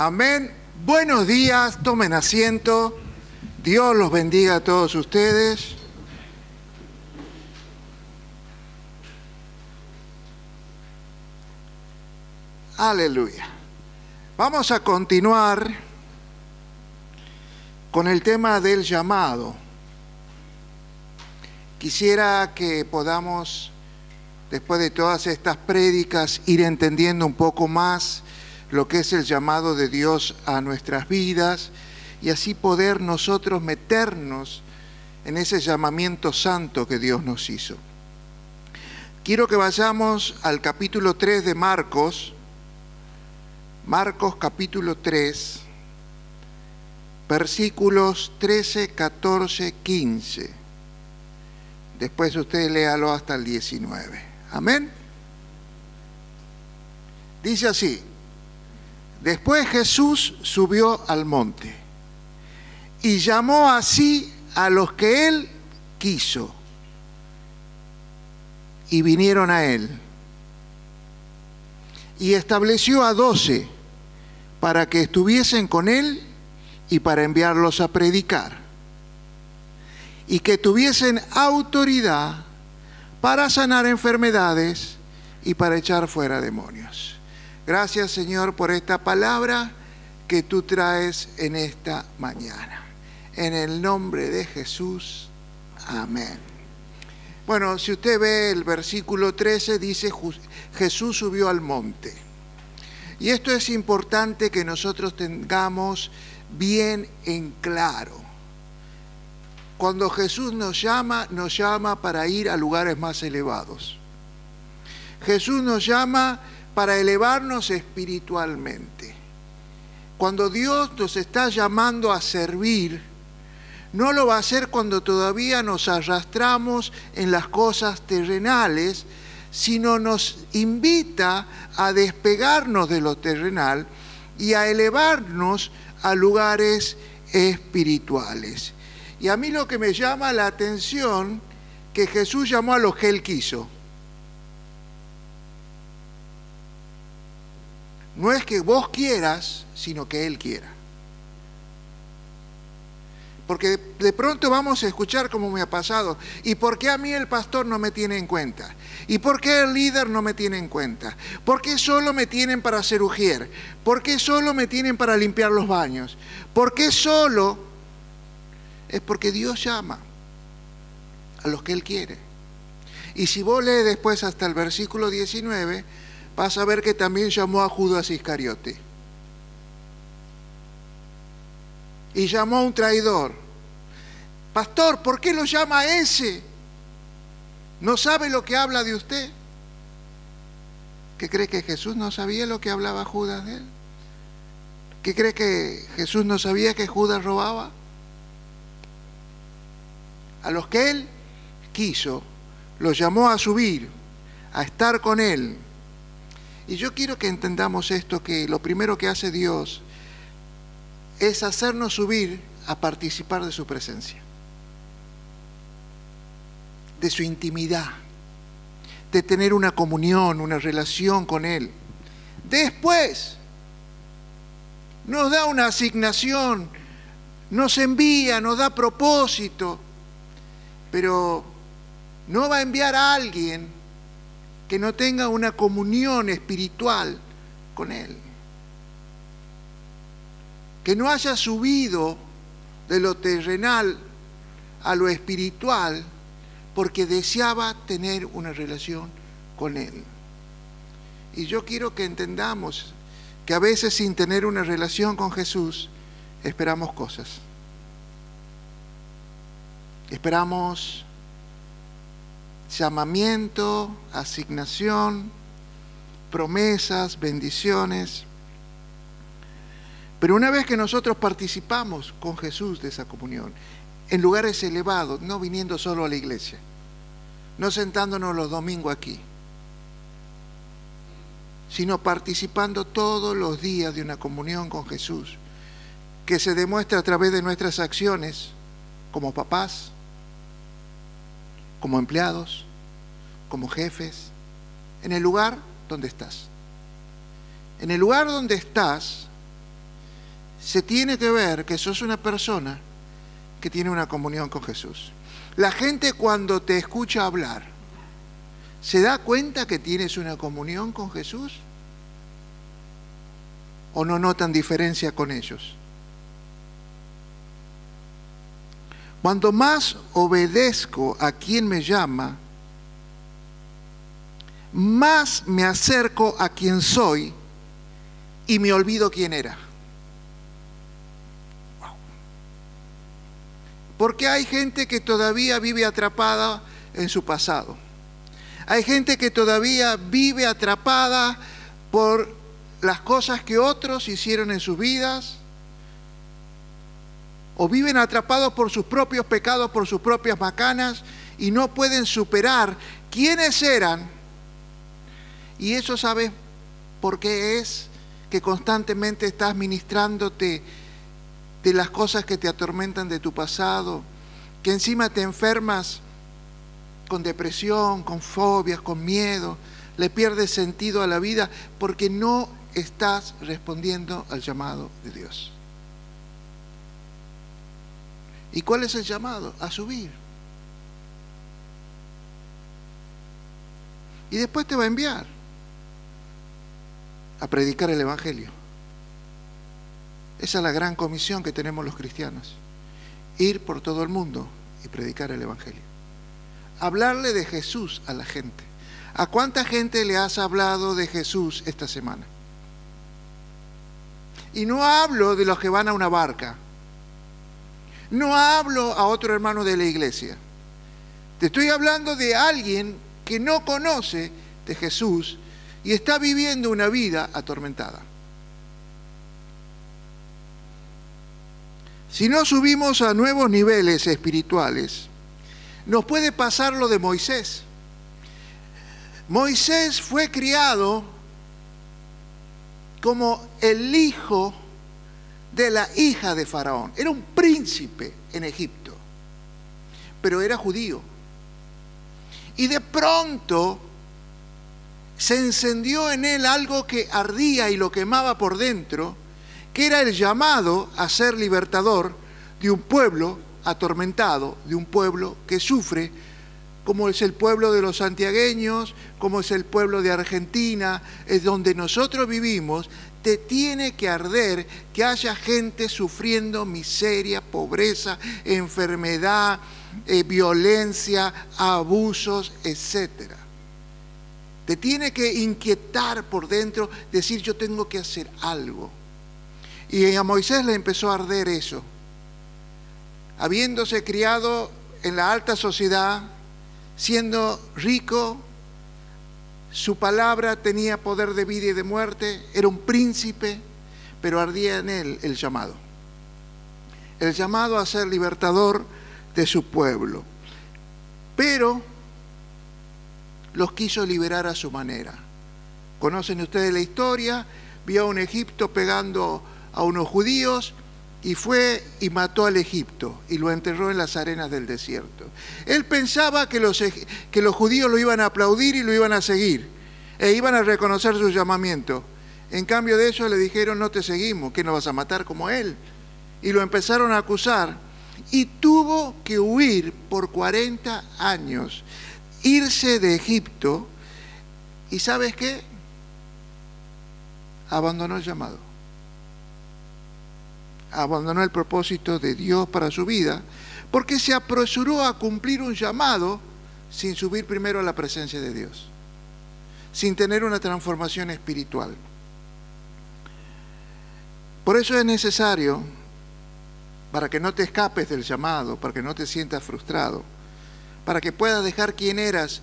Amén. Buenos días, tomen asiento. Dios los bendiga a todos ustedes. Aleluya. Vamos a continuar con el tema del llamado. Quisiera que podamos, después de todas estas prédicas, ir entendiendo un poco más lo que es el llamado de Dios a nuestras vidas y así poder nosotros meternos en ese llamamiento santo que Dios nos hizo. Quiero que vayamos al capítulo 3 de Marcos. Marcos capítulo 3, versículos 13, 14, 15. Después usted léalo hasta el 19. Amén. Dice así: después Jesús subió al monte y llamó así a los que él quiso y vinieron a él. Y estableció a 12 para que estuviesen con él y para enviarlos a predicar, y que tuviesen autoridad para sanar enfermedades y para echar fuera demonios. Gracias, Señor, por esta palabra que tú traes en esta mañana. En el nombre de Jesús, amén. Bueno, si usted ve el versículo 13, dice Jesús subió al monte. Y esto es importante que nosotros tengamos bien en claro. Cuando Jesús nos llama para ir a lugares más elevados. Jesús nos llama para elevarnos espiritualmente. Cuando Dios nos está llamando a servir, no lo va a hacer cuando todavía nos arrastramos en las cosas terrenales, sino nos invita a despegarnos de lo terrenal y a elevarnos a lugares espirituales. Y a mí lo que me llama la atención, que Jesús llamó a los que él quiso. No es que vos quieras, sino que él quiera. Porque de pronto vamos a escuchar, como me ha pasado, ¿y por qué a mí el pastor no me tiene en cuenta? ¿Y por qué el líder no me tiene en cuenta? ¿Por qué solo me tienen para hacer ujier? ¿Por qué solo me tienen para limpiar los baños? ¿Por qué solo? Es porque Dios llama a los que Él quiere. Y si vos lees después hasta el versículo 19, vas a ver que también llamó a Judas Iscariote. Y llamó a un traidor. Pastor, ¿por qué lo llama a ese? ¿No sabe lo que habla de usted? ¿Qué cree que Jesús no sabía lo que hablaba Judas de él? ¿Qué cree que Jesús no sabía que Judas robaba? A los que él quiso, los llamó a subir, a estar con él. Y yo quiero que entendamos esto, que lo primero que hace Dios es hacernos subir a participar de su presencia, de su intimidad, de tener una comunión, una relación con Él. Después nos da una asignación, nos envía, nos da propósito, pero no va a enviar a alguien que no tenga una comunión espiritual con Él, que no haya subido de lo terrenal a lo espiritual porque deseaba tener una relación con Él. Y yo quiero que entendamos que a veces sin tener una relación con Jesús esperamos cosas. Esperamos llamamiento, asignación, promesas, bendiciones. Pero una vez que nosotros participamos con Jesús de esa comunión, en lugares elevados, no viniendo solo a la iglesia, no sentándonos los domingos aquí, sino participando todos los días de una comunión con Jesús, que se demuestra a través de nuestras acciones como papás, como empleados, como jefes, en el lugar donde estás. En el lugar donde estás, se tiene que ver que sos una persona que tiene una comunión con Jesús. La gente cuando te escucha hablar, ¿se da cuenta que tienes una comunión con Jesús? ¿O no notan diferencia con ellos? Cuanto más obedezco a quien me llama, más me acerco a quien soy y me olvido quién era. Wow. Porque hay gente que todavía vive atrapada en su pasado. Hay gente que todavía vive atrapada por las cosas que otros hicieron en sus vidas, o viven atrapados por sus propios pecados, por sus propias macanas, y no pueden superar quiénes eran. Y eso, ¿sabes por qué es? Que constantemente estás ministrándote de las cosas que te atormentan de tu pasado, que encima te enfermas con depresión, con fobias, con miedo, le pierdes sentido a la vida porque no estás respondiendo al llamado de Dios. ¿Y cuál es el llamado? A subir. Y después te va a enviar a predicar el Evangelio. Esa es la gran comisión que tenemos los cristianos. Ir por todo el mundo y predicar el Evangelio. Hablarle de Jesús a la gente. ¿A cuánta gente le has hablado de Jesús esta semana? Y no hablo de los que van a una barca. No hablo a otro hermano de la iglesia. Te estoy hablando de alguien que no conoce de Jesús y está viviendo una vida atormentada. Si no subimos a nuevos niveles espirituales, nos puede pasar lo de Moisés. Moisés fue criado como el hijo de la hija de Faraón. Era un príncipe en Egipto, pero era judío. Y de pronto se encendió en él algo que ardía y lo quemaba por dentro, que era el llamado a ser libertador de un pueblo atormentado, de un pueblo que sufre, como es el pueblo de los santiagueños, como es el pueblo de Argentina, es donde nosotros vivimos. Te tiene que arder que haya gente sufriendo miseria, pobreza, enfermedad, violencia, abusos, etc. Te tiene que inquietar por dentro, decir yo tengo que hacer algo. Y a Moisés le empezó a arder eso. Habiéndose criado en la alta sociedad, siendo rico, su palabra tenía poder de vida y de muerte, era un príncipe, pero ardía en él el llamado. El llamado a ser libertador de su pueblo. Pero los quiso liberar a su manera. Conocen ustedes la historia, vio a un Egipto pegando a unos judíos y fue y mató al Egipto y lo enterró en las arenas del desierto. Él pensaba que los judíos lo iban a aplaudir y lo iban a seguir e iban a reconocer su llamamiento. En cambio de eso le dijeron no te seguimos, que no vas a matar como él. Y lo empezaron a acusar y tuvo que huir por 40 años, irse de Egipto y ¿sabes qué? Abandonó el llamado. Abandonó el propósito de Dios para su vida, porque se apresuró a cumplir un llamado sin subir primero a la presencia de Dios, sin tener una transformación espiritual. Por eso es necesario, para que no te escapes del llamado, para que no te sientas frustrado, para que puedas dejar quién eras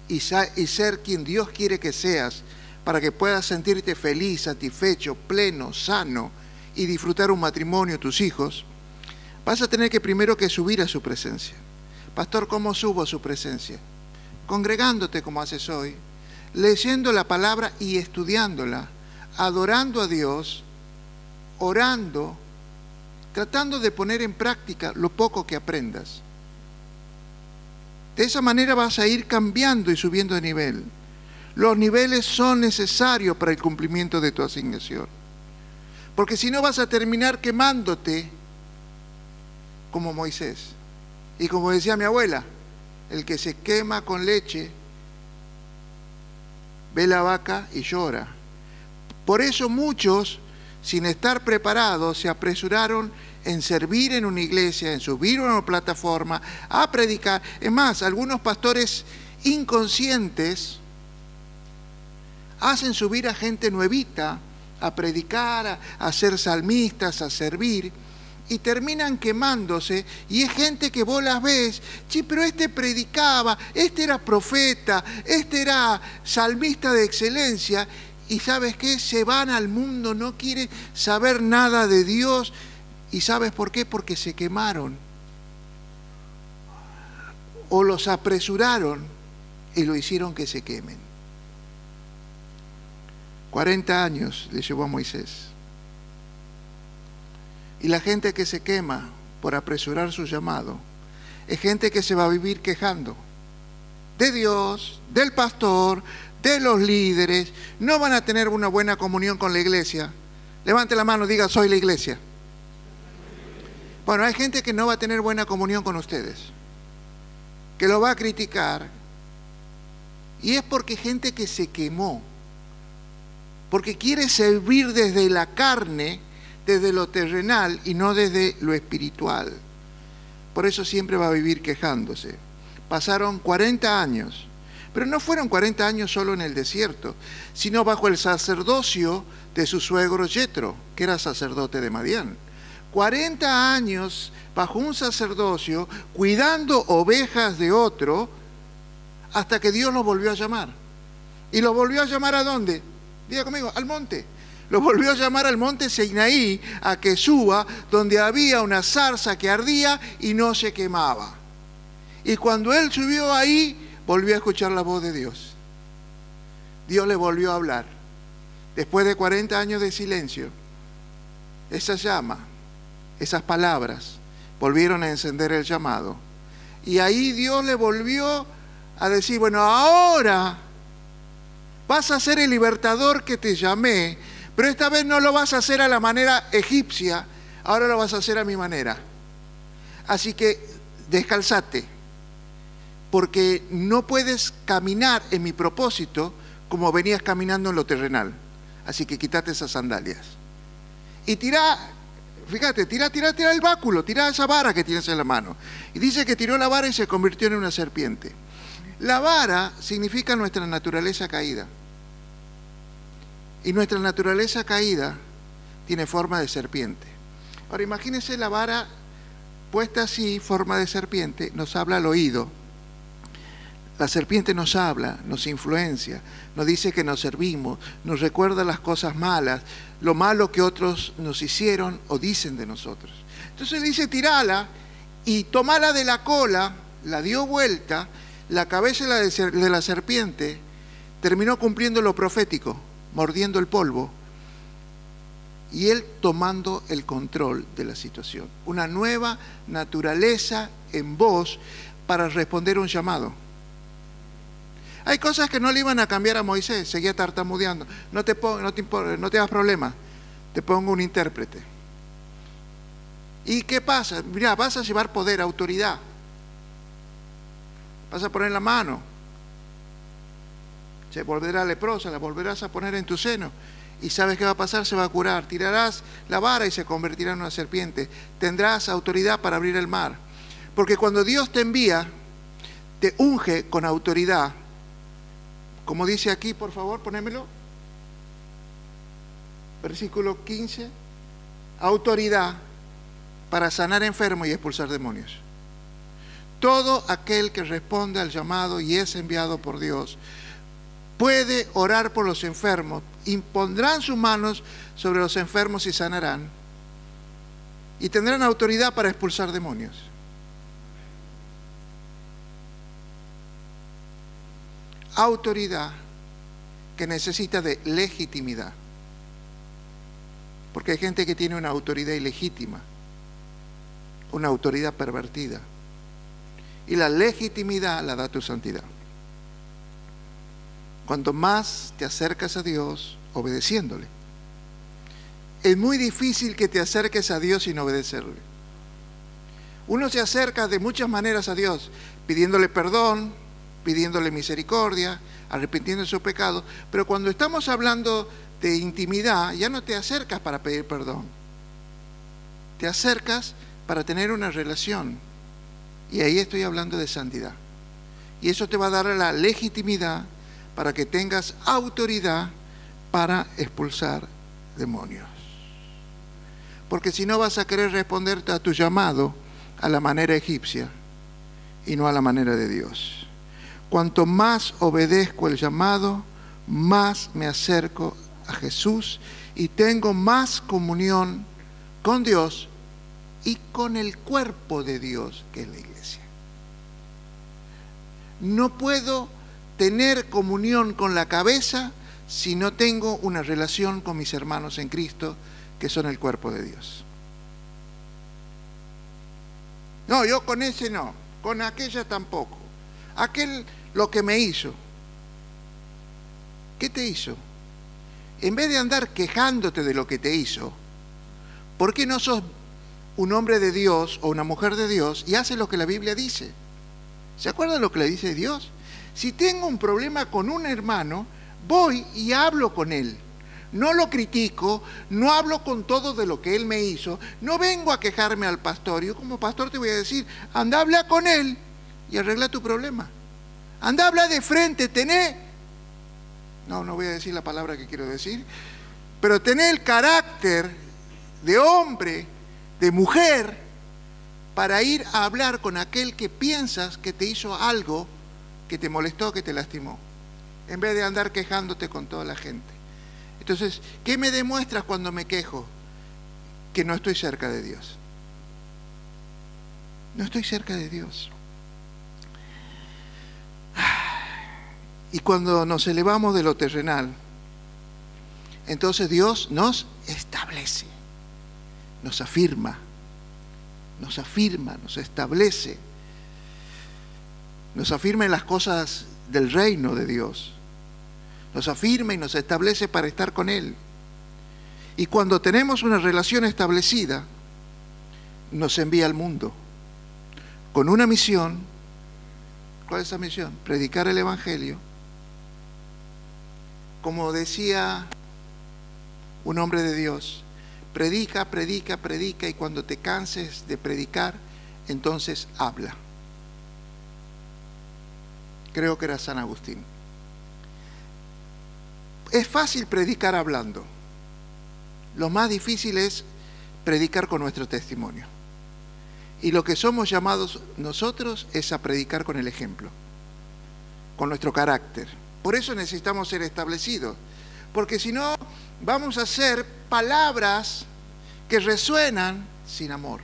y ser quien Dios quiere que seas, para que puedas sentirte feliz, satisfecho, pleno, sano, y disfrutar un matrimonio, tus hijos, vas a tener que primero que subir a su presencia. Pastor, ¿cómo subo a su presencia? Congregándote como haces hoy, leyendo la palabra y estudiándola, adorando a Dios, orando, tratando de poner en práctica lo poco que aprendas. De esa manera vas a ir cambiando y subiendo de nivel. Los niveles son necesarios para el cumplimiento de tu asignación. Porque si no vas a terminar quemándote como Moisés. Y como decía mi abuela, el que se quema con leche ve la vaca y llora. Por eso muchos, sin estar preparados, se apresuraron en servir en una iglesia, en subir a una plataforma, a predicar. Es más, algunos pastores inconscientes hacen subir a gente nuevita a predicar, a ser salmistas, a servir, y terminan quemándose, y es gente que vos las ves, sí, pero este predicaba, este era profeta, este era salmista de excelencia, y ¿sabes qué? Se van al mundo, no quieren saber nada de Dios. ¿Y sabes por qué? Porque se quemaron. O los apresuraron y lo hicieron que se quemen. 40 años le llevó a Moisés. Y la gente que se quema por apresurar su llamado es gente que se va a vivir quejando de Dios, del pastor, de los líderes. No van a tener una buena comunión con la iglesia. Levante la mano, diga, soy la iglesia. Bueno, hay gente que no va a tener buena comunión con ustedes, que lo va a criticar, y es porque gente que se quemó, porque quiere servir desde la carne, desde lo terrenal y no desde lo espiritual. Por eso siempre va a vivir quejándose. Pasaron 40 años, pero no fueron 40 años solo en el desierto, sino bajo el sacerdocio de su suegro Yetro, que era sacerdote de Madián. 40 años bajo un sacerdocio, cuidando ovejas de otro, hasta que Dios los volvió a llamar. ¿Y los volvió a llamar a dónde? Diga conmigo, al monte. Los volvió a llamar al monte Sinaí, a que suba, donde había una zarza que ardía y no se quemaba. Y cuando él subió ahí, volvió a escuchar la voz de Dios. Dios le volvió a hablar. Después de 40 años de silencio, esa llama, esas palabras, volvieron a encender el llamado. Y ahí Dios le volvió a decir, bueno, ahora vas a ser el libertador que te llamé, pero esta vez no lo vas a hacer a la manera egipcia, ahora lo vas a hacer a mi manera. Así que descalzate, porque no puedes caminar en mi propósito como venías caminando en lo terrenal. Así que quítate esas sandalias. Y tira, fíjate, tira el báculo, tira esa vara que tienes en la mano. Y dice que tiró la vara y se convirtió en una serpiente. La vara significa nuestra naturaleza caída. Y nuestra naturaleza caída tiene forma de serpiente. Ahora imagínense la vara puesta así, forma de serpiente, nos habla al oído. La serpiente nos habla, nos influencia, nos dice que nos servimos, nos recuerda las cosas malas, lo malo que otros nos hicieron o dicen de nosotros. Entonces le dice, tirala y tomala de la cola, la dio vuelta, la cabeza de la serpiente terminó cumpliendo lo profético, mordiendo el polvo, y él tomando el control de la situación. Una nueva naturaleza en vos para responder a un llamado. Hay cosas que no le iban a cambiar a Moisés, seguía tartamudeando. No te hagas problema, te pongo un intérprete. ¿Y qué pasa? Mira, vas a llevar poder, autoridad. Vas a poner la mano. Se volverá leprosa, la volverás a poner en tu seno. ¿Y sabes qué va a pasar? Se va a curar. Tirarás la vara y se convertirá en una serpiente. Tendrás autoridad para abrir el mar. Porque cuando Dios te envía, te unge con autoridad. Como dice aquí, por favor, ponémelo. Versículo 15. Autoridad para sanar enfermos y expulsar demonios. Todo aquel que responde al llamado y es enviado por Dios puede orar por los enfermos, impondrán sus manos sobre los enfermos y sanarán, y tendrán autoridad para expulsar demonios. Autoridad que necesita de legitimidad, porque hay gente que tiene una autoridad ilegítima, una autoridad pervertida, y la legitimidad la da tu santidad. Cuanto más te acercas a Dios obedeciéndole, es muy difícil que te acerques a Dios sin obedecerle. Uno se acerca de muchas maneras a Dios, pidiéndole perdón, pidiéndole misericordia, arrepintiendo de su pecado, pero cuando estamos hablando de intimidad, ya no te acercas para pedir perdón. Te acercas para tener una relación. Y ahí estoy hablando de santidad. Y eso te va a dar la legitimidad para que tengas autoridad para expulsar demonios. Porque si no vas a querer responderte a tu llamado a la manera egipcia y no a la manera de Dios. Cuanto más obedezco el llamado, más me acerco a Jesús y tengo más comunión con Dios y con el cuerpo de Dios, que es la iglesia. No puedo tener comunión con la cabeza si no tengo una relación con mis hermanos en Cristo, que son el cuerpo de Dios. No, yo con ese no, con aquella tampoco. Aquel lo que me hizo. ¿Qué te hizo? En vez de andar quejándote de lo que te hizo, ¿por qué no sos un hombre de Dios o una mujer de Dios y haces lo que la Biblia dice? ¿Se acuerdan lo que le dice Dios? Si tengo un problema con un hermano, voy y hablo con él. No lo critico, no hablo con todo de lo que él me hizo, no vengo a quejarme al pastor. Yo como pastor te voy a decir, anda, habla con él y arregla tu problema. Anda, habla de frente, no voy a decir la palabra que quiero decir, pero tené el carácter de hombre, de mujer, para ir a hablar con aquel que piensas que te hizo algo que te molestó, que te lastimó, en vez de andar quejándote con toda la gente. Entonces, ¿qué me demuestras cuando me quejo? Que no estoy cerca de Dios. No estoy cerca de Dios. Y cuando nos elevamos de lo terrenal, entonces Dios nos establece, nos afirma, nos establece, nos afirma en las cosas del reino de Dios, nos afirma y nos establece para estar con Él. Y cuando tenemos una relación establecida, nos envía al mundo con una misión. ¿Cuál es esa misión? Predicar el Evangelio. Como decía un hombre de Dios, predica, predica, predica, y cuando te canses de predicar, entonces habla. Creo que era San Agustín. Es fácil predicar hablando. Lo más difícil es predicar con nuestro testimonio. Y lo que somos llamados nosotros es a predicar con el ejemplo, con nuestro carácter. Por eso necesitamos ser establecidos, porque si no vamos a hacer palabras que resuenan sin amor,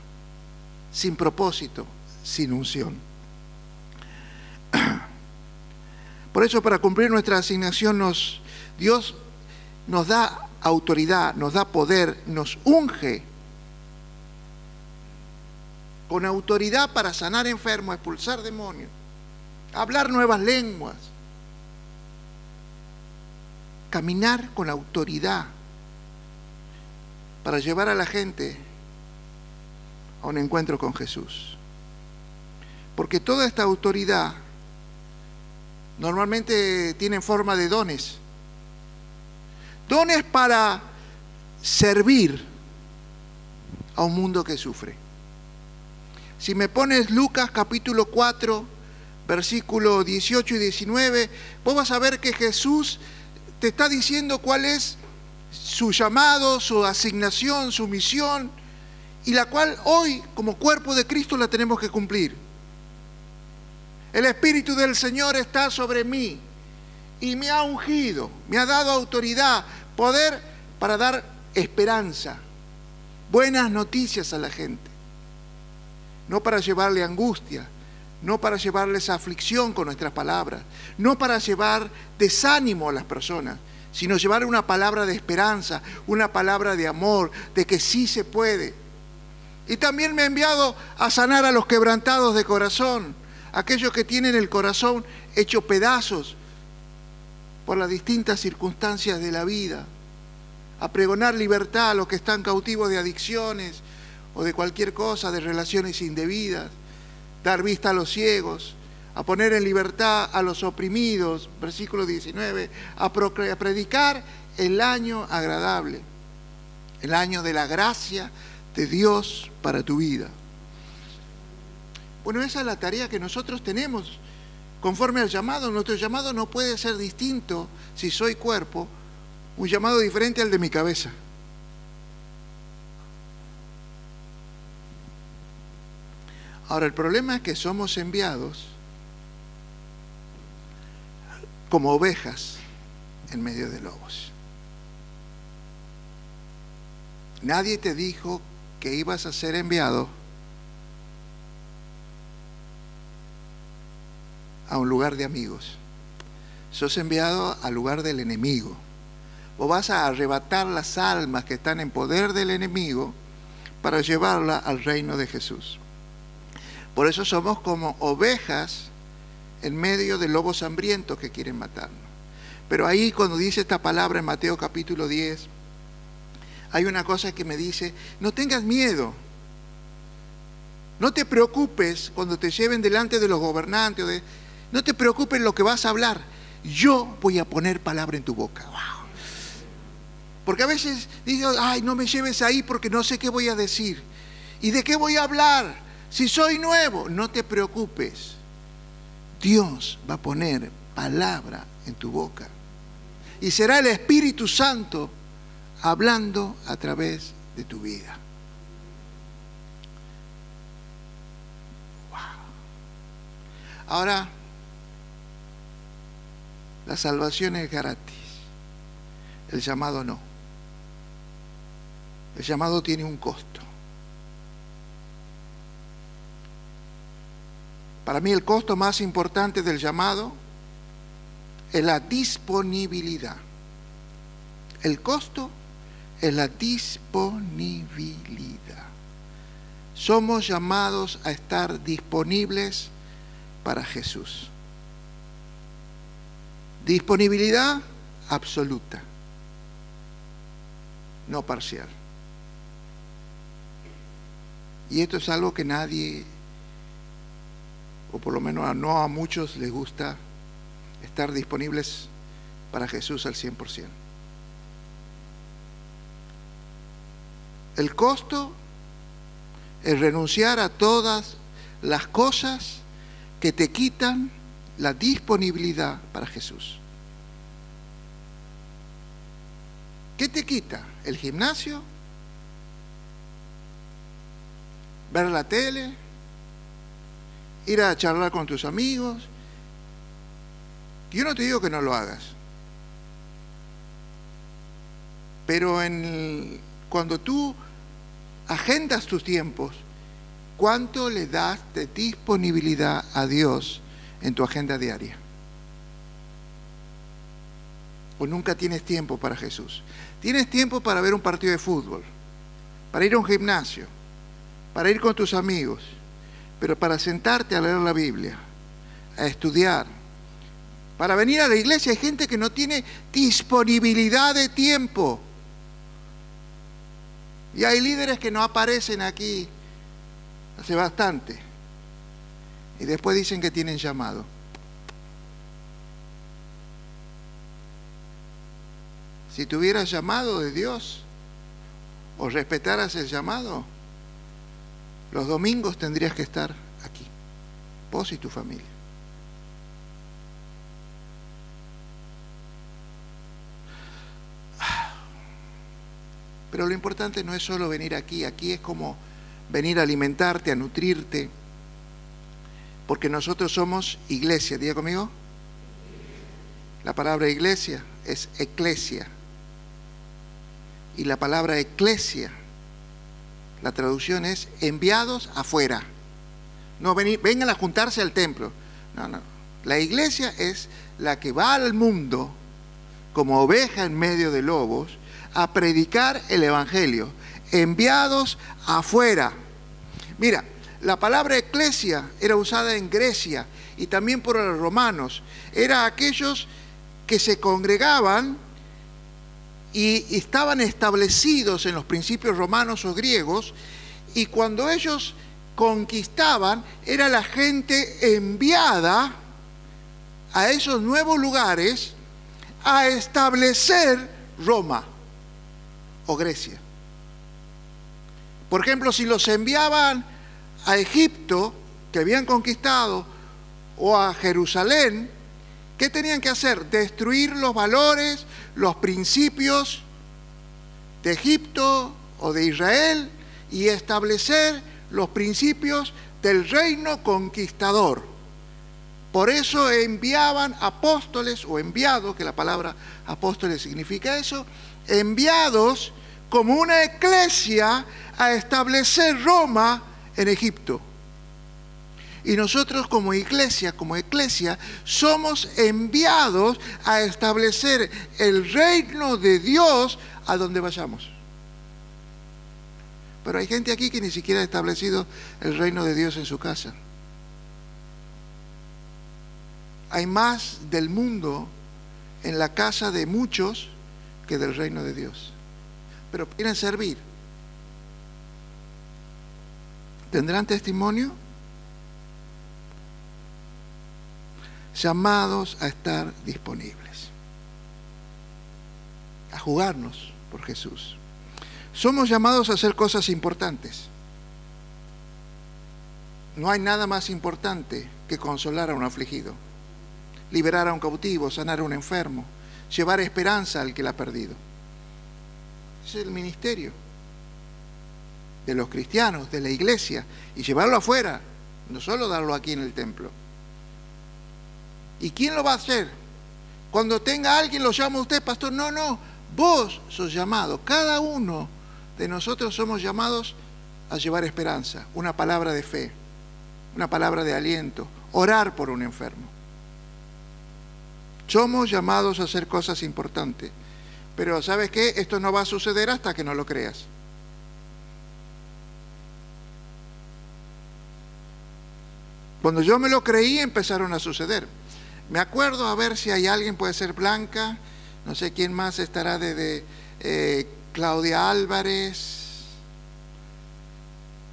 sin propósito, sin unción. Por eso, para cumplir nuestra asignación, Dios nos da autoridad, nos da poder, nos unge con autoridad para sanar enfermos, expulsar demonios, hablar nuevas lenguas, caminar con autoridad para llevar a la gente a un encuentro con Jesús. Porque toda esta autoridad normalmente tiene forma de dones. Dones para servir a un mundo que sufre. Si me pones Lucas capítulo 4, versículo 18 y 19, vos vas a ver que Jesús te está diciendo cuál es su llamado, su asignación, su misión, y la cual hoy, como cuerpo de Cristo, la tenemos que cumplir. El Espíritu del Señor está sobre mí y me ha ungido, me ha dado autoridad, poder para dar esperanza, buenas noticias a la gente. No para llevarle angustia, no para llevarles aflicción con nuestras palabras, no para llevar desánimo a las personas, sino llevar una palabra de esperanza, una palabra de amor, de que sí se puede. Y también me ha enviado a sanar a los quebrantados de corazón, aquellos que tienen el corazón hecho pedazos por las distintas circunstancias de la vida, a pregonar libertad a los que están cautivos de adicciones o de cualquier cosa, de relaciones indebidas, dar vista a los ciegos, a poner en libertad a los oprimidos, versículo 19, a predicar el año agradable, el año de la gracia de Dios para tu vida. Bueno, esa es la tarea que nosotros tenemos conforme al llamado. Nuestro llamado no puede ser distinto, si soy cuerpo, un llamado diferente al de mi cabeza. Ahora, el problema es que somos enviados como ovejas en medio de lobos. Nadie te dijo que ibas a ser enviado a un lugar de amigos. Sos enviado al lugar del enemigo. Vos vas a arrebatar las almas que están en poder del enemigo para llevarla al reino de Jesús. Por eso somos como ovejas en medio de lobos hambrientos que quieren matarnos. Pero ahí, cuando dice esta palabra en Mateo capítulo 10, hay una cosa que me dice: no tengas miedo, no te preocupes cuando te lleven delante de los gobernantes, no te preocupes lo que vas a hablar, yo voy a poner palabra en tu boca. ¡Wow! Porque a veces digo, ay, no me lleves ahí porque no sé qué voy a decir. ¿Y de qué voy a hablar? Si soy nuevo. No te preocupes. Dios va a poner palabra en tu boca. Y será el Espíritu Santo hablando a través de tu vida. Wow. Ahora, la salvación es gratis. El llamado no. El llamado tiene un costo. Para mí el costo más importante del llamado es la disponibilidad. El costo es la disponibilidad. Somos llamados a estar disponibles para Jesús. Disponibilidad absoluta, no parcial. Y esto es algo que nadie, o por lo menos no a muchos les gusta, estar disponibles para Jesús al 100%. El costo es renunciar a todas las cosas que te quitan la disponibilidad para Jesús. ¿Qué te quita? ¿El gimnasio? ¿Ver la tele? ¿Ir a charlar con tus amigos? Yo no te digo que no lo hagas. Pero cuando tú agendas tus tiempos, ¿cuánto le das de disponibilidad a Dios en tu agenda diaria? ¿O nunca tienes tiempo para Jesús? Tienes tiempo para ver un partido de fútbol, para ir a un gimnasio, para ir con tus amigos, pero para sentarte a leer la Biblia, a estudiar, para venir a la iglesia. Hay gente que no tiene disponibilidad de tiempo. Y hay líderes que no aparecen aquí hace bastante. Y después dicen que tienen llamado. Si tuvieras llamado de Dios, o respetaras el llamado, los domingos tendrías que estar aquí, vos y tu familia. Pero lo importante no es solo venir aquí. Aquí es como venir a alimentarte, a nutrirte, porque nosotros somos iglesia. Diga conmigo. La palabra iglesia es eclesia. Y la palabra eclesia, la traducción es enviados afuera. No, vengan a juntarse al templo. No, no. La iglesia es la que va al mundo como oveja en medio de lobos a predicar el evangelio. Enviados afuera. Mira, la palabra eclesia era usada en Grecia y también por los romanos. Era aquellos que se congregaban y estaban establecidos en los principios romanos o griegos, y cuando ellos conquistaban, era la gente enviada a esos nuevos lugares a establecer Roma o Grecia. Por ejemplo, si los enviaban a Egipto, que habían conquistado, o a Jerusalén, ¿qué tenían que hacer? Destruir los valores, los principios de Egipto o de Israel y establecer los principios del reino conquistador. Por eso enviaban apóstoles o enviados, que la palabra apóstoles significa eso, enviados como una eclesia a establecer Roma en Egipto. Y nosotros como iglesia, somos enviados a establecer el reino de Dios a donde vayamos. Pero hay gente aquí que ni siquiera ha establecido el reino de Dios en su casa. Hay más del mundo en la casa de muchos que del reino de Dios. Pero quieren servir. ¿Tendrán testimonio? Llamados a estar disponibles, a jugarnos por Jesús. Somos llamados a hacer cosas importantes. No hay nada más importante que consolar a un afligido, liberar a un cautivo, sanar a un enfermo, llevar esperanza al que la ha perdido. Ese es el ministerio de los cristianos, de la iglesia, y llevarlo afuera, no solo darlo aquí en el templo. ¿Y quién lo va a hacer? Cuando tenga alguien lo llama usted, pastor. No, vos sos llamado. Cada uno de nosotros somos llamados a llevar esperanza, una palabra de fe, una palabra de aliento, orar por un enfermo. Somos llamados a hacer cosas importantes. Pero ¿sabes qué? Esto no va a suceder hasta que no lo creas. Cuando yo me lo creí, empezaron a suceder. Me acuerdo, a ver si hay alguien, puede ser Blanca, no sé quién más estará Claudia Álvarez,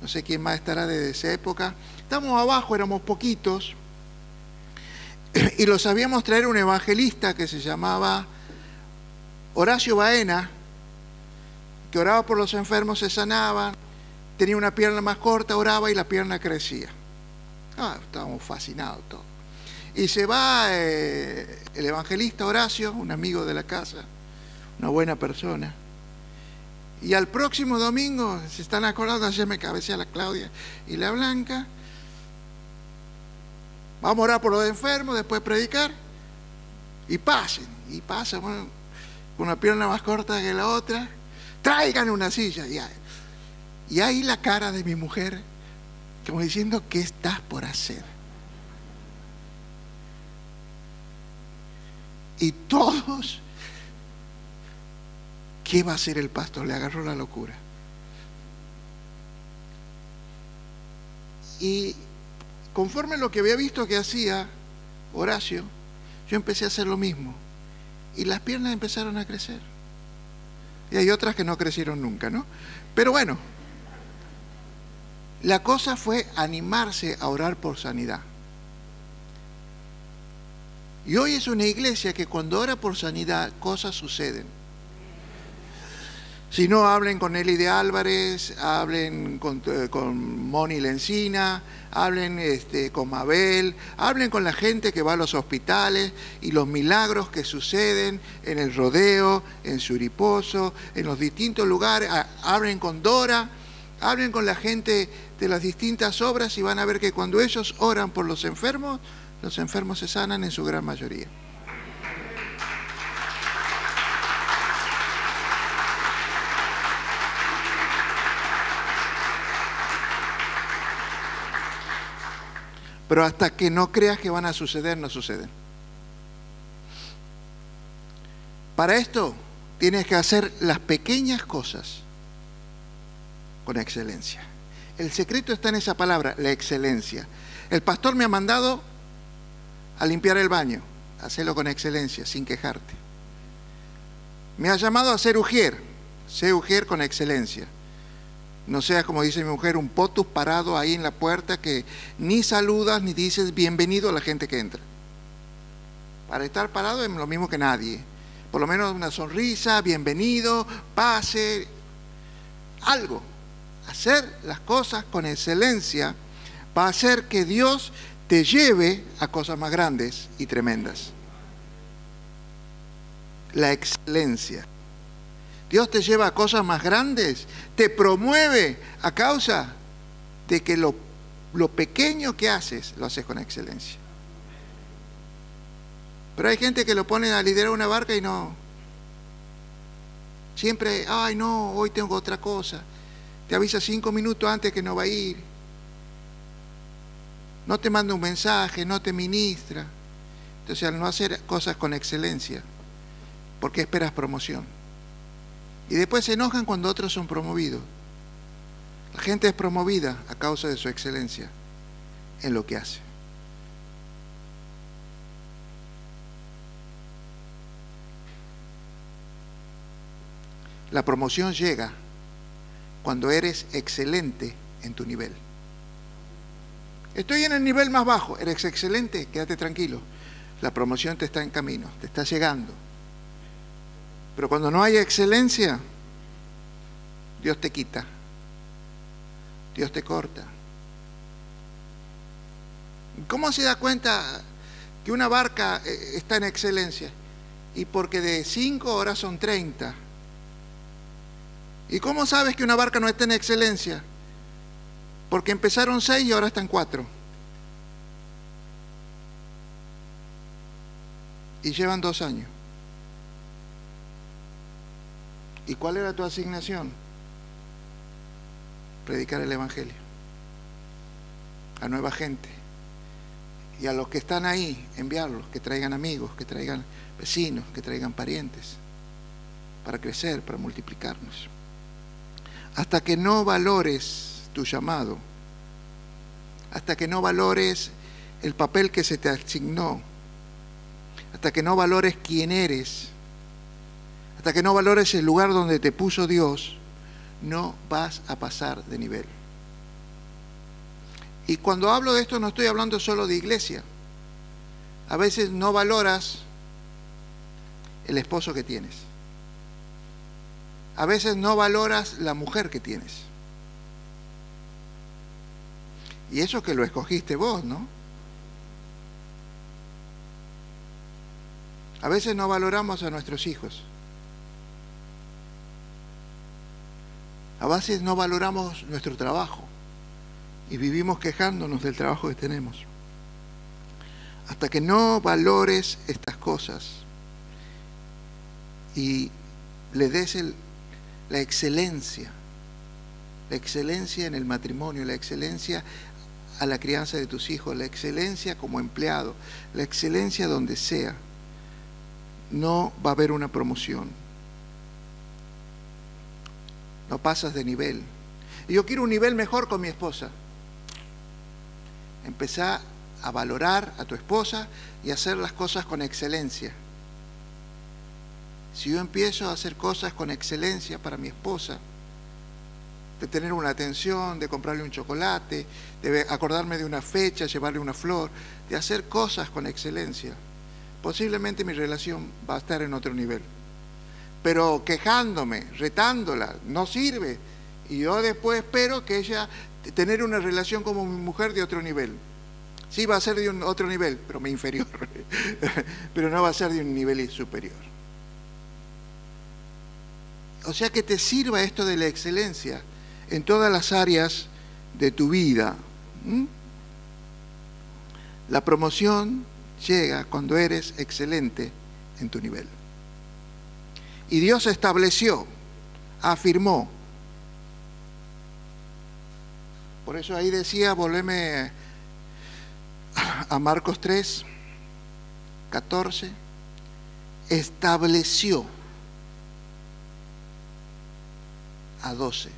no sé quién más estará desde esa época. Estamos abajo, éramos poquitos, y lo sabíamos traer un evangelista que se llamaba Horacio Baena, que oraba por los enfermos, se sanaban, tenía una pierna más corta, oraba y la pierna crecía. Estábamos fascinados todos. Y se va el evangelista Horacio, un amigo de la casa, una buena persona. Y al próximo domingo, se están acordando, ayer me cabecea la Claudia y la Blanca. Vamos a orar por los enfermos, después predicar. Y pasen, bueno, con una pierna más corta que la otra. Traigan una silla. Y ahí la cara de mi mujer, como diciendo, ¿qué estás por hacer? Y todos, ¿qué va a hacer el pastor? Le agarró la locura. Y conforme a lo que había visto que hacía Horacio, yo empecé a hacer lo mismo. Y las piernas empezaron a crecer. Y hay otras que no crecieron nunca, ¿no? Pero bueno, la cosa fue animarse a orar por sanidad. Y hoy es una iglesia que cuando ora por sanidad, cosas suceden. Si no, hablen con Eli de Álvarez, hablen con Moni Lencina, hablen con Mabel, hablen con la gente que va a los hospitales y los milagros que suceden en el Rodeo, en Suriposo, en los distintos lugares. Hablen con Dora, hablen con la gente de las distintas obras y van a ver que cuando ellos oran por los enfermos se sanan en su gran mayoría. Pero hasta que no creas que van a suceder, no suceden. Para esto tienes que hacer las pequeñas cosas con excelencia. El secreto está en esa palabra, la excelencia. El pastor me ha mandado a limpiar el baño. Hacelo con excelencia, sin quejarte. Me ha llamado a ser ujier. Sé ujier con excelencia. No seas, como dice mi mujer, un potus parado ahí en la puerta que ni saludas ni dices bienvenido a la gente que entra. Para estar parado es lo mismo que nadie. Por lo menos una sonrisa, bienvenido, pase, algo. Hacer las cosas con excelencia va a hacer que Dios te lleve a cosas más grandes y tremendas. La excelencia. Dios te lleva a cosas más grandes, te promueve a causa de que lo pequeño que haces, lo haces con excelencia. Pero hay gente que lo pone a liderar una barca y no. Siempre, ay no, hoy tengo otra cosa. Te avisa 5 minutos antes que no va a ir. No te manda un mensaje, no te ministra. Entonces, al no hacer cosas con excelencia, ¿por qué esperas promoción? Y después se enojan cuando otros son promovidos. La gente es promovida a causa de su excelencia en lo que hace. La promoción llega cuando eres excelente en tu nivel. Estoy en el nivel más bajo, eres excelente, quédate tranquilo. La promoción te está en camino, te está llegando. Pero cuando no hay excelencia, Dios te quita, Dios te corta. ¿Cómo se da cuenta que una barca está en excelencia? Y porque de 5 horas son 30. ¿Y cómo sabes que una barca no está en excelencia? Porque empezaron 6 y ahora están 4. Y llevan 2 años. ¿Y cuál era tu asignación? Predicar el Evangelio a nueva gente. Y a los que están ahí, enviarlos, que traigan amigos, que traigan vecinos, que traigan parientes, para crecer, para multiplicarnos. Hasta que no valores tu llamado, hasta que no valores el papel que se te asignó, hasta que no valores quién eres, hasta que no valores el lugar donde te puso Dios, no vas a pasar de nivel. Y cuando hablo de esto no estoy hablando solo de iglesia. A veces no valoras el esposo que tienes. A veces no valoras la mujer que tienes. Y eso que lo escogiste vos, ¿no? A veces no valoramos a nuestros hijos. A veces no valoramos nuestro trabajo y vivimos quejándonos del trabajo que tenemos. Hasta que no valores estas cosas y le des la excelencia en el matrimonio, la excelencia a la crianza de tus hijos, la excelencia como empleado, la excelencia donde sea, no va a haber una promoción. No pasas de nivel. Y yo quiero un nivel mejor con mi esposa. Empezá a valorar a tu esposa y a hacer las cosas con excelencia. Si yo empiezo a hacer cosas con excelencia para mi esposa, de tener una atención, de comprarle un chocolate, de acordarme de una fecha, llevarle una flor, de hacer cosas con excelencia, posiblemente mi relación va a estar en otro nivel. Pero quejándome, retándola, no sirve. Y yo después espero que ella tener una relación como mi mujer de otro nivel. Sí, va a ser de un otro nivel, pero me inferior. Pero no va a ser de un nivel superior. O sea, que te sirva esto de la excelencia en todas las áreas de tu vida. La promoción llega cuando eres excelente en tu nivel. Y Dios estableció, afirmó. Por eso ahí decía, volveme a Marcos 3, 14, estableció a 12.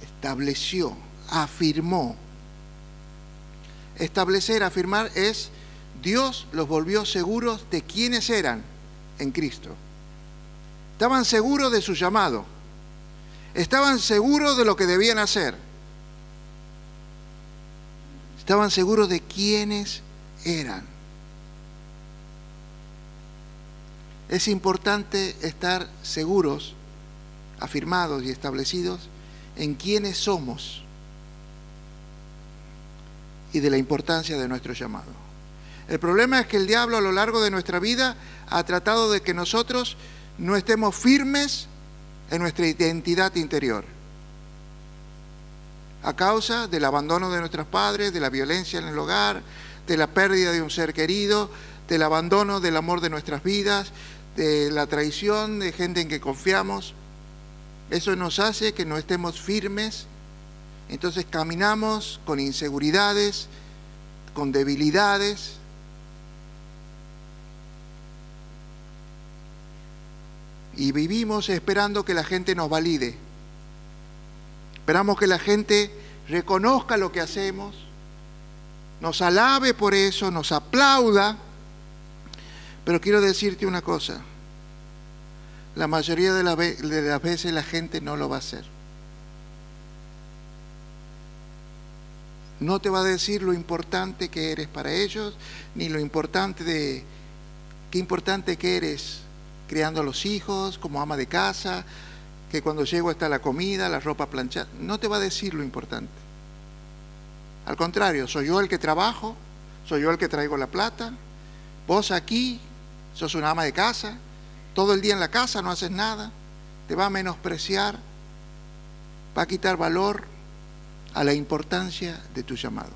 Estableció, afirmó. Establecer, afirmar es Dios los volvió seguros de quiénes eran en Cristo. Estaban seguros de su llamado. Estaban seguros de lo que debían hacer. Estaban seguros de quiénes eran. Es importante estar seguros, afirmados y establecidos en quiénes somos y de la importancia de nuestro llamado. El problema es que el diablo a lo largo de nuestra vida ha tratado de que nosotros no estemos firmes en nuestra identidad interior. A causa del abandono de nuestros padres, de la violencia en el hogar, de la pérdida de un ser querido, del abandono del amor de nuestras vidas, de la traición de gente en que confiamos. Eso nos hace que no estemos firmes. Entonces caminamos con inseguridades, con debilidades. Y vivimos esperando que la gente nos valide. Esperamos que la gente reconozca lo que hacemos, nos alabe por eso, nos aplauda. Pero quiero decirte una cosa. La mayoría de las veces la gente no lo va a hacer. No te va a decir lo importante que eres para ellos, ni lo importante de qué importante que eres criando a los hijos, como ama de casa, que cuando llego está la comida, la ropa planchada. No te va a decir lo importante. Al contrario, soy yo el que trabajo, soy yo el que traigo la plata. Vos aquí sos una ama de casa, todo el día en la casa no haces nada, te va a menospreciar, va a quitar valor a la importancia de tu llamado.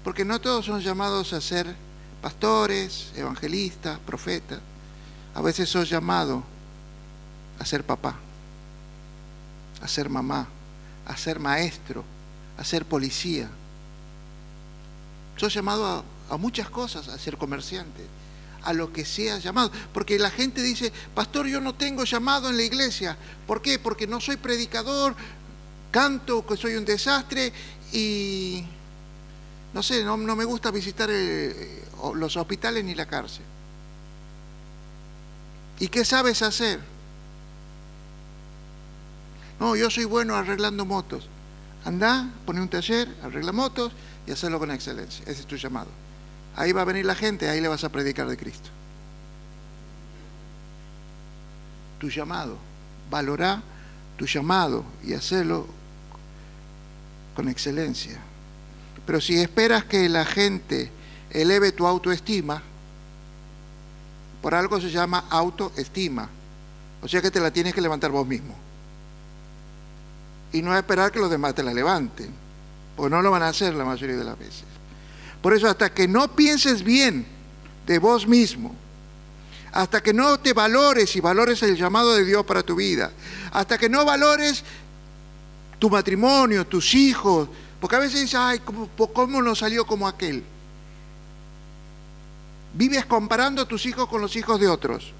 Porque no todos son llamados a ser pastores, evangelistas, profetas. A veces sos llamado a ser papá, a ser mamá, a ser maestro, a ser policía. Sos llamado a muchas cosas, a ser comerciante, a lo que seas llamado. Porque la gente dice, pastor, yo no tengo llamado en la iglesia. ¿Por qué? Porque no soy predicador, canto que soy un desastre y no sé, no me gusta visitar los hospitales ni la cárcel. ¿Y qué sabes hacer? No, yo soy bueno arreglando motos. Andá, poné un taller, arregla motos y hacerlo con excelencia. Ese es tu llamado. Ahí va a venir la gente, ahí le vas a predicar de Cristo. Tu llamado, valorá tu llamado y hacerlo con excelencia. Pero si esperas que la gente eleve tu autoestima, por algo se llama autoestima. O sea que te la tienes que levantar vos mismo. Y no esperar que los demás te la levanten, porque no lo van a hacer la mayoría de las veces. Por eso, hasta que no pienses bien de vos mismo, hasta que no te valores y valores el llamado de Dios para tu vida, hasta que no valores tu matrimonio, tus hijos, porque a veces dices, ay, ¿cómo no salió como aquel? Vives comparando a tus hijos con los hijos de otros.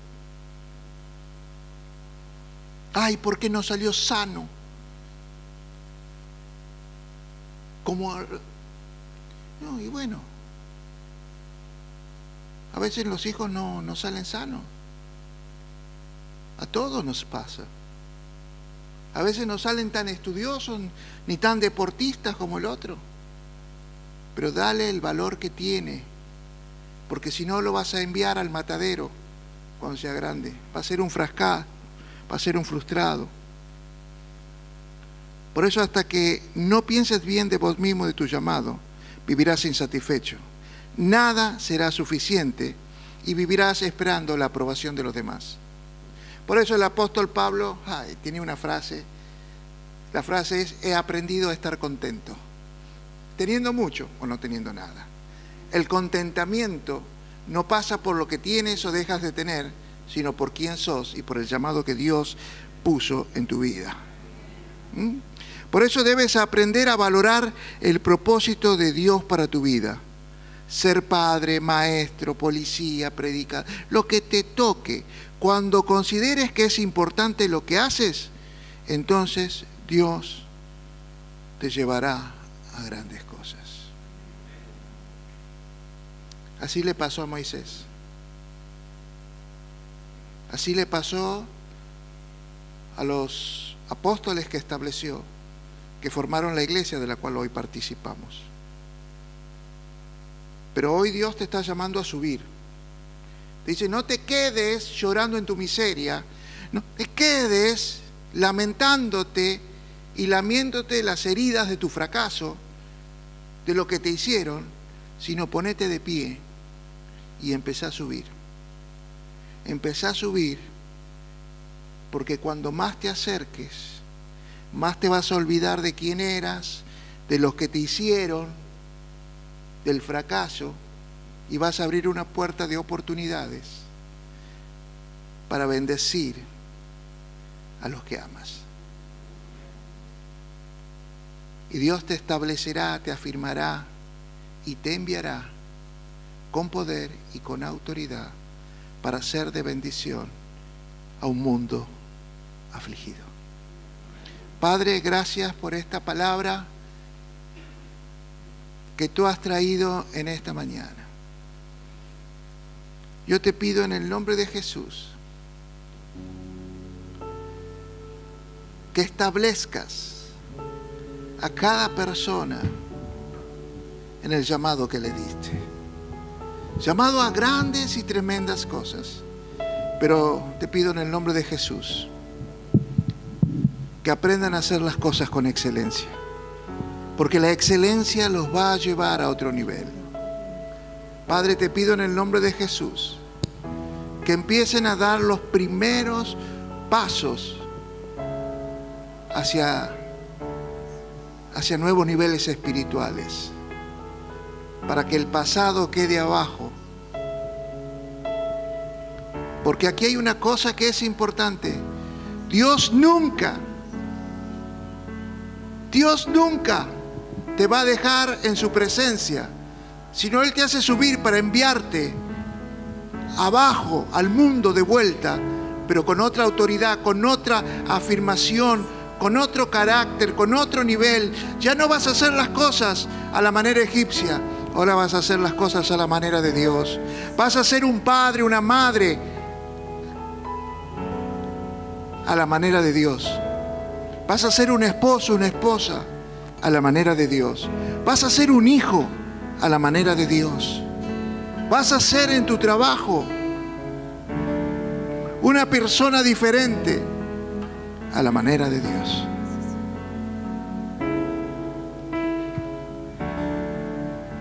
Ay, ¿por qué no salió sano? No, y bueno, a veces los hijos no salen sanos. A todos nos pasa. A veces no salen tan estudiosos ni tan deportistas como el otro. Pero dale el valor que tiene, porque si no lo vas a enviar al matadero cuando sea grande. Va a ser un fracasado, va a ser un frustrado. Por eso, hasta que no pienses bien de vos mismo, de tu llamado, vivirás insatisfecho. Nada será suficiente y vivirás esperando la aprobación de los demás. Por eso el apóstol Pablo tiene una frase. La frase es, he aprendido a estar contento, teniendo mucho o no teniendo nada. El contentamiento no pasa por lo que tienes o dejas de tener, sino por quién sos y por el llamado que Dios puso en tu vida. Por eso debes aprender a valorar el propósito de Dios para tu vida. Ser padre, maestro, policía, predicador, lo que te toque. Cuando consideres que es importante lo que haces, entonces Dios te llevará a grandes cosas. Así le pasó a Moisés. Así le pasó a los apóstoles que estableció, que formaron la iglesia de la cual hoy participamos. Pero hoy Dios te está llamando a subir. Te dice, no te quedes llorando en tu miseria, no te quedes lamentándote y lamiéndote las heridas de tu fracaso, de lo que te hicieron, sino ponete de pie y empezá a subir. Empezá a subir, porque cuando más te acerques, más te vas a olvidar de quién eras, de los que te hicieron, del fracaso, y vas a abrir una puerta de oportunidades para bendecir a los que amas. Y Dios te establecerá, te afirmará y te enviará con poder y con autoridad para ser de bendición a un mundo afligido. Padre, gracias por esta palabra que tú has traído en esta mañana. Yo te pido en el nombre de Jesús que establezcas a cada persona en el llamado que le diste. Llamado a grandes y tremendas cosas. Pero te pido en el nombre de Jesús que aprendan a hacer las cosas con excelencia. Porque la excelencia los va a llevar a otro nivel. Padre, te pido en el nombre de Jesús que empiecen a dar los primeros pasos hacia nuevos niveles espirituales, para que el pasado quede abajo. Porque aquí hay una cosa que es importante. Dios nunca te va a dejar en su presencia, sino Él te hace subir para enviarte abajo al mundo de vuelta, pero con otra autoridad, con otra afirmación, con otro carácter, con otro nivel. Ya no vas a hacer las cosas a la manera egipcia, ahora vas a hacer las cosas a la manera de Dios. Vas a ser un padre, una madre a la manera de Dios. Vas a ser un esposo, una esposa a la manera de Dios. Vas a ser un hijo a la manera de Dios. Vas a ser en tu trabajo una persona diferente a la manera de Dios.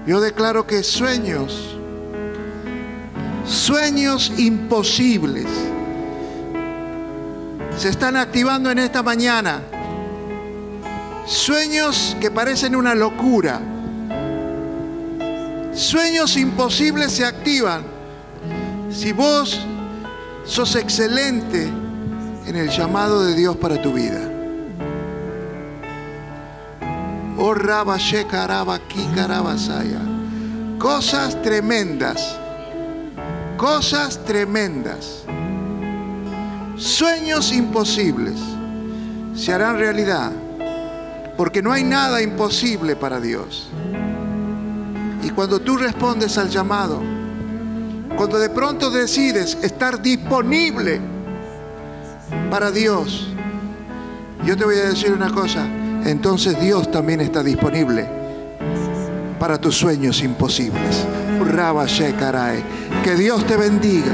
Yo declaro que sueños imposibles se están activando en esta mañana. Sueños que parecen una locura. Sueños imposibles se activan si vos sos excelente en el llamado de Dios para tu vida. Oh Rabba Shekaraba Kikarabasaya. Cosas tremendas. Cosas tremendas. Sueños imposibles se harán realidad, porque no hay nada imposible para Dios. Y cuando tú respondes al llamado, cuando de pronto decides estar disponible para Dios, yo te voy a decir una cosa, entonces Dios también está disponible para tus sueños imposibles. Rabba Shekarae. Que Dios te bendiga.